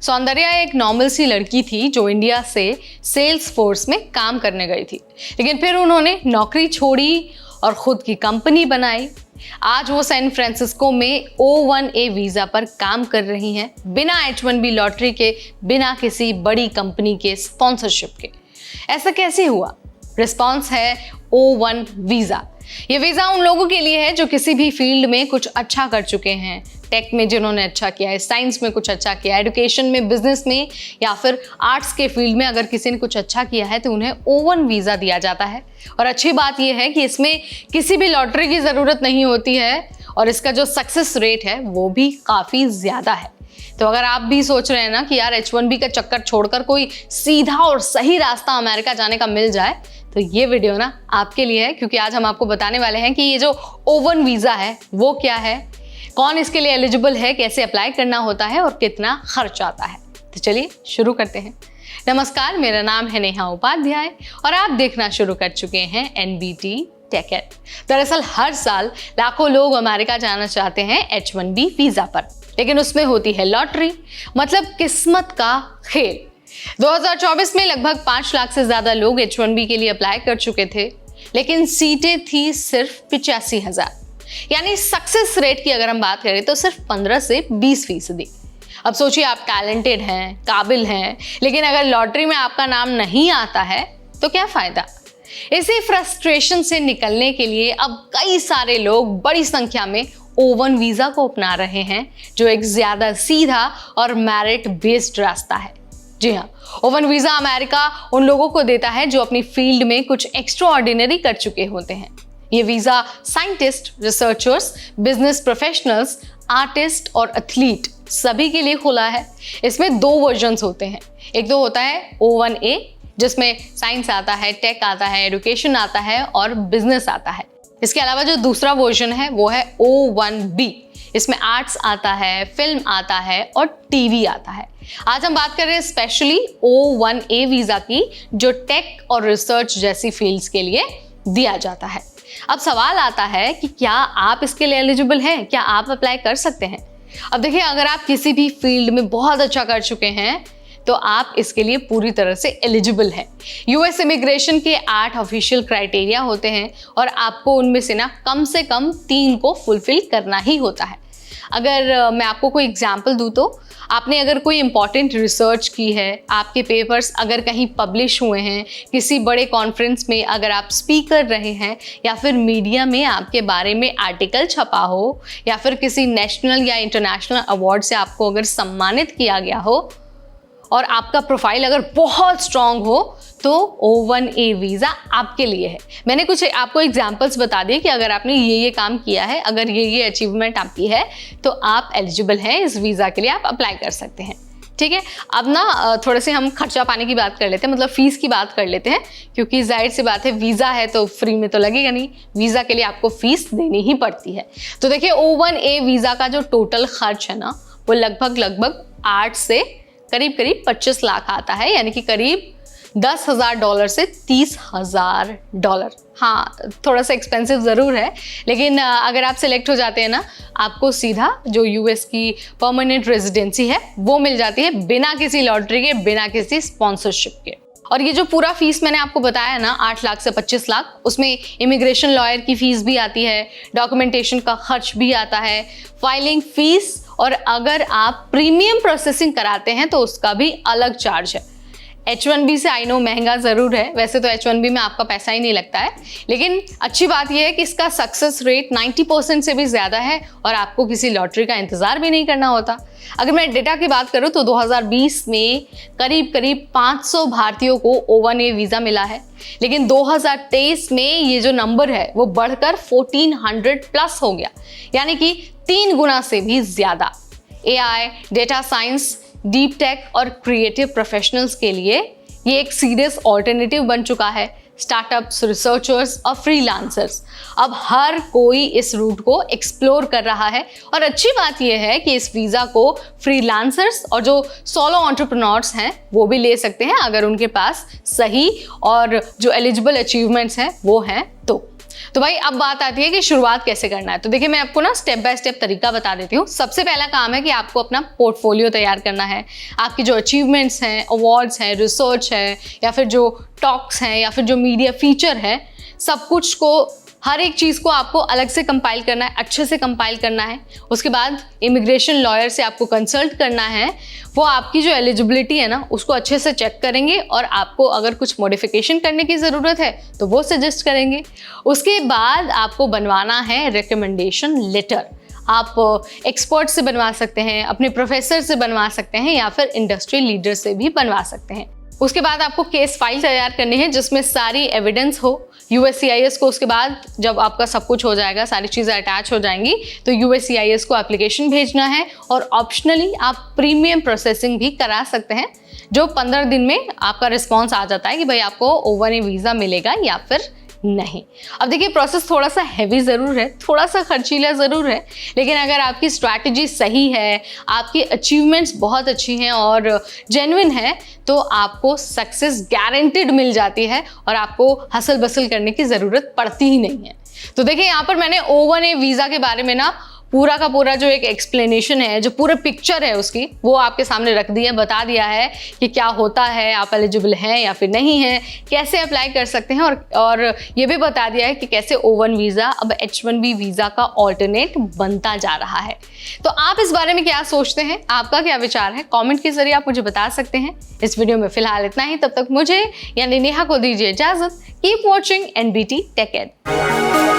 सौंदर्या एक नॉर्मल सी लड़की थी जो इंडिया से सेल्स फोर्स में काम करने गई थी, लेकिन फिर उन्होंने नौकरी छोड़ी और खुद की कंपनी बनाई। आज वो सैन फ्रांसिस्को में O1A वीज़ा पर काम कर रही हैं, बिना H1B लॉटरी के, बिना किसी बड़ी कंपनी के स्पॉन्सरशिप के। ऐसा कैसे हुआ? रिस्पॉन्स है O1 वीज़ा। ये वीज़ा उन लोगों के लिए है जो किसी भी फील्ड में कुछ अच्छा कर चुके हैं। टेक में जिन्होंने अच्छा किया है, साइंस में कुछ अच्छा किया है, एजुकेशन में, बिजनेस में या फिर आर्ट्स के फील्ड में अगर किसी ने कुछ अच्छा किया है तो उन्हें O1 वीज़ा दिया जाता है। और अच्छी बात यह है कि इसमें किसी भी लॉटरी की ज़रूरत नहीं होती है और इसका जो सक्सेस रेट है वो भी काफ़ी ज़्यादा है। तो अगर आप भी सोच रहे हैं ना कि यार H1B का चक्कर छोड़कर कोई सीधा और सही रास्ता अमेरिका जाने का मिल जाए, तो ये वीडियो ना आपके लिए है, क्योंकि आज हम आपको बताने वाले हैं कि ये जो O1 वीज़ा है वो क्या है, कौन इसके लिए एलिजिबल है, कैसे अप्लाई करना होता है और कितना खर्च आता है। तो चलिए शुरू करते हैं। नमस्कार, मेरा नाम है नेहा उपाध्याय और आप देखना शुरू कर चुके हैं NBT टेक एड। दरअसल हर साल लाखों लोग अमेरिका जाना चाहते हैं H1B वीज़ा पर, लेकिन उसमें होती है लॉटरी, मतलब किस्मत का खेल। 2024 में लगभग 5 लाख से ज्यादा लोग H1B के लिए अप्लाई कर चुके थे, लेकिन सीटें थी सिर्फ 85,000। यानी सक्सेस रेट की अगर हम बात करें तो सिर्फ 15 से 20%। अब सोचिए, आप टैलेंटेड हैं, काबिल हैं, लेकिन अगर लॉटरी में आपका नाम नहीं आता है तो क्या फायदा? इसी फ्रस्ट्रेशन से निकलने के लिए अब कई सारे लोग बड़ी संख्या में O1 वीज़ा को अपना रहे हैं, जो एक ज़्यादा सीधा और मेरिट बेस्ड रास्ता है। जी हाँ, O1 वीज़ा अमेरिका उन लोगों को देता है जो अपनी फील्ड में कुछ एक्स्ट्रा ऑर्डिनरी कर चुके होते हैं। ये visa scientist, researchers, business professionals, artist और एथलीट सभी के लिए खुला है। इसमें 2 वर्जन्स होते हैं। एक तो होता है O1A, जिसमें साइंस आता है, टेक आता है, एजुकेशन आता है और बिजनेस आता है। इसके अलावा जो दूसरा वर्जन है वो है O1B। इसमें आर्ट्स आता है, फिल्म आता है और टीवी आता है। आज हम बात कर रहे हैं स्पेशली O1A वीज़ा की, जो टेक और रिसर्च जैसी फील्ड्स के लिए दिया जाता है। अब सवाल आता है कि क्या आप इसके लिए एलिजिबल हैं? क्या आप अप्लाई कर सकते हैं? अब देखिए, अगर आप किसी भी फील्ड में बहुत अच्छा कर चुके हैं तो आप इसके लिए पूरी तरह से एलिजिबल हैं। US इमिग्रेशन के 8 ऑफिशियल क्राइटेरिया होते हैं और आपको उनमें से कम 3 को फुलफिल करना ही होता है। अगर मैं आपको कोई एग्जाम्पल दूँ तो आपने अगर कोई इंपॉर्टेंट रिसर्च की है, आपके पेपर्स अगर कहीं पब्लिश हुए हैं, किसी बड़े कॉन्फ्रेंस में अगर आप स्पीक कर रहे हैं, या फिर मीडिया में आपके बारे में आर्टिकल छपा हो, या फिर किसी नेशनल या इंटरनेशनल अवार्ड से आपको अगर सम्मानित किया गया हो और आपका प्रोफाइल अगर बहुत स्ट्रांग हो, तो O1A वीज़ा आपके लिए है। मैंने कुछ आपको एग्जांपल्स बता दिए कि अगर आपने ये काम किया है, अगर ये अचीवमेंट आपकी है, तो आप एलिजिबल हैं इस वीज़ा के लिए, आप अप्लाई कर सकते हैं। ठीक है, अब थोड़े से हम खर्चा पानी की बात कर लेते हैं, मतलब फ़ीस की बात कर लेते हैं, क्योंकि जाहिर सी बात है वीज़ा है तो फ्री में तो लगेगा नहीं, वीज़ा के लिए आपको फ़ीस देनी ही पड़ती है। तो देखिए, O1A वीज़ा का जो टोटल खर्च है ना, वो लगभग 8 से करीब 25 लाख आता है, यानी कि करीब $10,000 से $30,000। हाँ, थोड़ा सा एक्सपेंसिव ज़रूर है, लेकिन अगर आप सिलेक्ट हो जाते हैं ना, आपको सीधा जो US की परमानेंट रेजिडेंसी है वो मिल जाती है, बिना किसी लॉटरी के, बिना किसी स्पॉन्सरशिप के। और ये जो पूरा फीस मैंने आपको बताया ना, 8 लाख से 25 लाख, उसमें इमिग्रेशन लॉयर की फ़ीस भी आती है, डॉक्यूमेंटेशन का खर्च भी आता है, फाइलिंग फ़ीस, और अगर आप प्रीमियम प्रोसेसिंग कराते हैं तो उसका भी अलग चार्ज है। H1B से आई नो महंगा ज़रूर है, वैसे तो H1B में आपका पैसा ही नहीं लगता है, लेकिन अच्छी बात यह है कि इसका सक्सेस रेट 90% से भी ज़्यादा है और आपको किसी लॉटरी का इंतज़ार भी नहीं करना होता। अगर मैं डेटा की बात करूँ तो 2020 में करीब 500 भारतीयों को O1A वीज़ा मिला है, लेकिन 2023 में ये जो नंबर है वो बढ़कर 1400 प्लस हो गया, यानी कि 3 गुना से भी ज़्यादा। AI, data science, deep tech और क्रिएटिव प्रोफेशनल्स के लिए ये एक सीरियस ऑल्टरनेटिव बन चुका है। स्टार्टअप्स, रिसर्चर्स और फ्रीलांसर्स, अब हर कोई इस रूट को एक्सप्लोर कर रहा है। और अच्छी बात यह है कि इस वीज़ा को फ्रीलांसर्स और जो सोलो एंटरप्रेन्योर्स हैं वो भी ले सकते हैं, अगर उनके पास सही और जो एलिजिबल अचीवमेंट्स हैं वो हैं तो। तो भाई अब बात आती है कि शुरुआत कैसे करना है। तो देखिए मैं आपको ना स्टेप बाय स्टेप तरीका बता देती हूँ। सबसे पहला काम है कि आपको अपना पोर्टफोलियो तैयार करना है। आपकी जो अचीवमेंट्स हैं, अवार्ड्स हैं, रिसर्च है, या फिर जो टॉक्स हैं, या फिर जो मीडिया फीचर है, सब कुछ को, हर एक चीज़ को आपको अलग से कंपाइल करना है, अच्छे से कंपाइल करना है। उसके बाद इमिग्रेशन लॉयर से आपको कंसल्ट करना है। वो आपकी जो एलिजिबिलिटी है ना उसको अच्छे से चेक करेंगे और आपको अगर कुछ मॉडिफिकेशन करने की ज़रूरत है तो वो सजेस्ट करेंगे। उसके बाद आपको बनवाना है रिकमेंडेशन लेटर। आप एक्सपर्ट से बनवा सकते हैं, अपने प्रोफेसर से बनवा सकते हैं, या फिर इंडस्ट्री लीडर से भी बनवा सकते हैं। उसके बाद आपको केस फाइल तैयार करनी है जिसमें सारी एविडेंस हो। USCIS को उसके बाद जब आपका सब कुछ हो जाएगा, सारी चीज़ें अटैच हो जाएंगी, तो USCIS को एप्लीकेशन भेजना है। और ऑप्शनली आप प्रीमियम प्रोसेसिंग भी करा सकते हैं, जो 15 दिन में आपका रिस्पॉन्स आ जाता है कि भाई आपको O1A वीज़ा मिलेगा या फिर नहीं। अब देखिए प्रोसेस थोड़ा सा हैवी ज़रूर है, थोड़ा सा खर्चीला ज़रूर है, लेकिन अगर आपकी स्ट्रैटेजी सही है, आपकी अचीवमेंट्स बहुत अच्छी हैं और जेन्युइन है, तो आपको सक्सेस गारंटेड मिल जाती है और आपको हसल बसल करने की ज़रूरत पड़ती ही नहीं है। तो देखिए यहाँ पर मैंने O1A वीज़ा के बारे में ना पूरा का पूरा जो एक एक्सप्लेनेशन है, जो पूरा पिक्चर है उसकी, वो आपके सामने रख दिया, बता दिया है कि क्या होता है, आप एलिजिबल हैं या फिर नहीं हैं, कैसे अप्लाई कर सकते हैं, और ये भी बता दिया है कि कैसे O1 वीज़ा अब H1B वीज़ा का ऑल्टरनेट बनता जा रहा है। तो आप इस बारे में क्या सोचते हैं, आपका क्या विचार है, कॉमेंट के जरिए आप मुझे बता सकते हैं। इस वीडियो में फिलहाल इतना ही। तब तक मुझे यानी नेहा को दीजिए इजाज़त। Keep watching NBT tech add.